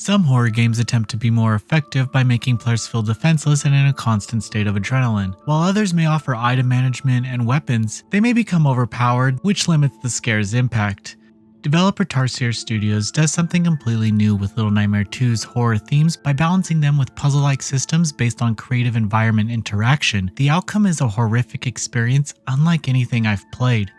Some horror games attempt to be more effective by making players feel defenseless and in a constant state of adrenaline. While others may offer item management and weapons, they may become overpowered, which limits the scare's impact. Developer Tarsier Studios does something completely new with Little Nightmare 2's horror themes by balancing them with puzzle-like systems based on creative environment interaction. The outcome is a horrific experience unlike anything I've played.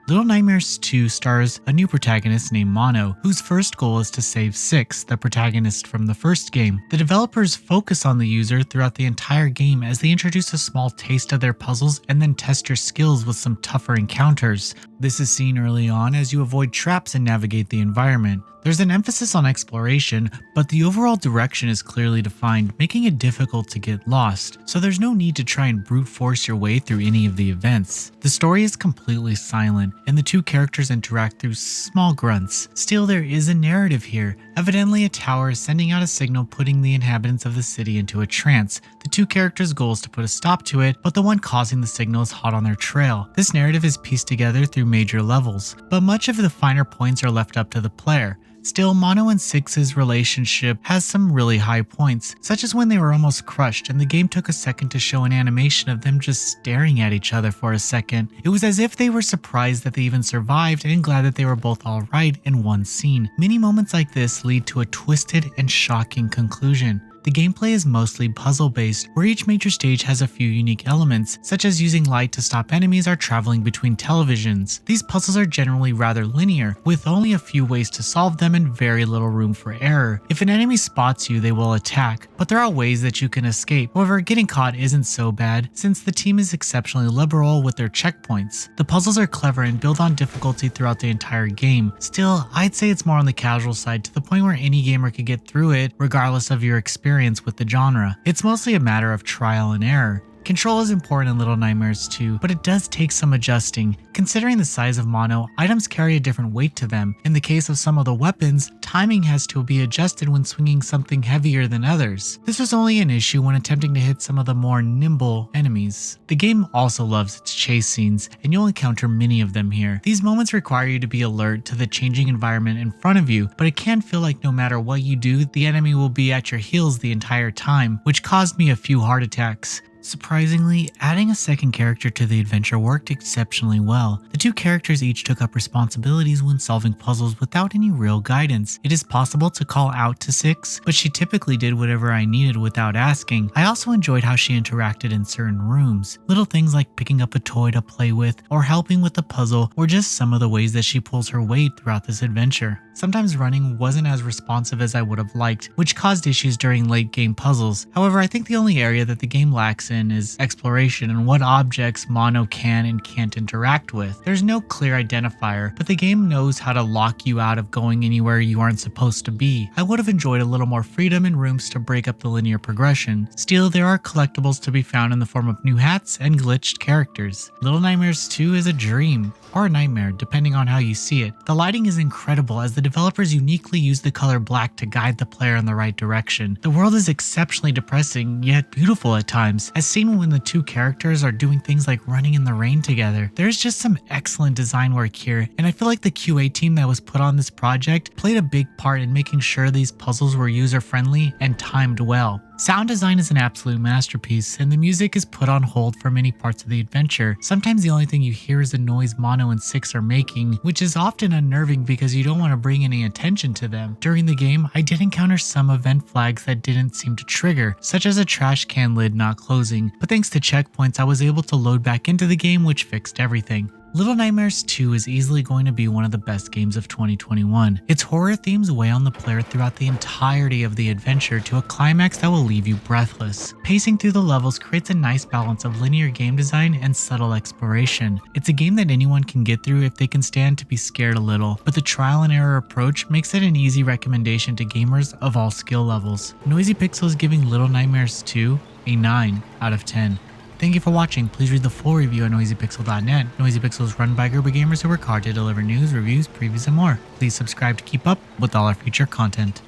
Little Nightmares 2 stars a new protagonist named Mono, whose first goal is to save Six, the protagonist from the first game. The developers focus on the user throughout the entire game as they introduce a small taste of their puzzles and then test your skills with some tougher encounters. This is seen early on as you avoid traps and navigate the environment. There's an emphasis on exploration, but the overall direction is clearly defined, making it difficult to get lost, so there's no need to try and brute force your way through any of the events. The story is completely silent, and the two characters interact through small grunts. Still, there is a narrative here. Evidently, a tower is sending out a signal putting the inhabitants of the city into a trance. The two characters' goal is to put a stop to it, but the one causing the signal is hot on their trail. This narrative is pieced together through major levels, but much of the finer points are left up to the player. Still, Mono and Six's relationship has some really high points, such as when they were almost crushed and the game took a second to show an animation of them just staring at each other for a second. It was as if they were surprised that they even survived and glad that they were both alright in one scene. Many moments like this lead to a twisted and shocking conclusion. The gameplay is mostly puzzle-based, where each major stage has a few unique elements, such as using light to stop enemies or traveling between televisions. These puzzles are generally rather linear, with only a few ways to solve them and very little room for error. If an enemy spots you, they will attack, but there are ways that you can escape. However, getting caught isn't so bad, since the team is exceptionally liberal with their checkpoints. The puzzles are clever and build on difficulty throughout the entire game. Still, I'd say it's more on the casual side, to the point where any gamer could get through it, regardless of your experience with the genre. It's mostly a matter of trial and error. Control is important in Little Nightmares 2, but it does take some adjusting. Considering the size of Mono, items carry a different weight to them. In the case of some of the weapons, timing has to be adjusted when swinging something heavier than others. This was only an issue when attempting to hit some of the more nimble enemies. The game also loves its chase scenes, and you'll encounter many of them here. These moments require you to be alert to the changing environment in front of you, but it can feel like no matter what you do, the enemy will be at your heels the entire time, which caused me a few heart attacks. Surprisingly, adding a second character to the adventure worked exceptionally well. The two characters each took up responsibilities when solving puzzles without any real guidance. It is possible to call out to Six, but she typically did whatever I needed without asking. I also enjoyed how she interacted in certain rooms. Little things like picking up a toy to play with or helping with the puzzle were just some of the ways that she pulls her weight throughout this adventure. Sometimes running wasn't as responsive as I would have liked, which caused issues during late game puzzles. However, I think the only area that the game lacks in is exploration and what objects Mono can and can't interact with. There's no clear identifier, but the game knows how to lock you out of going anywhere you aren't supposed to be. I would have enjoyed a little more freedom and rooms to break up the linear progression. Still, there are collectibles to be found in the form of new hats and glitched characters. Little Nightmares 2 is a dream, or a nightmare, depending on how you see it. The lighting is incredible as the developers uniquely use the color black to guide the player in the right direction. The world is exceptionally depressing, yet beautiful at times, as seen when the two characters are doing things like running in the rain together. There's just some excellent design work here, and I feel like the QA team that was put on this project played a big part in making sure these puzzles were user-friendly and timed well. Sound design is an absolute masterpiece, and the music is put on hold for many parts of the adventure. Sometimes the only thing you hear is the noise Mono and Six are making, which is often unnerving because you don't want to bring any attention to them. During the game, I did encounter some event flags that didn't seem to trigger, such as a trash can lid not closing, but thanks to checkpoints I was able to load back into the game, which fixed everything. Little Nightmares 2 is easily going to be one of the best games of 2021. Its horror themes weigh on the player throughout the entirety of the adventure to a climax that will leave you breathless. Pacing through the levels creates a nice balance of linear game design and subtle exploration. It's a game that anyone can get through if they can stand to be scared a little, but the trial and error approach makes it an easy recommendation to gamers of all skill levels. Noisy Pixel is giving Little Nightmares 2 a 9 out of 10. Thank you for watching. Please read the full review at noisypixel.net. Noisy Pixel is run by a group of gamers who work hard to deliver news, reviews, previews, and more. Please subscribe to keep up with all our future content.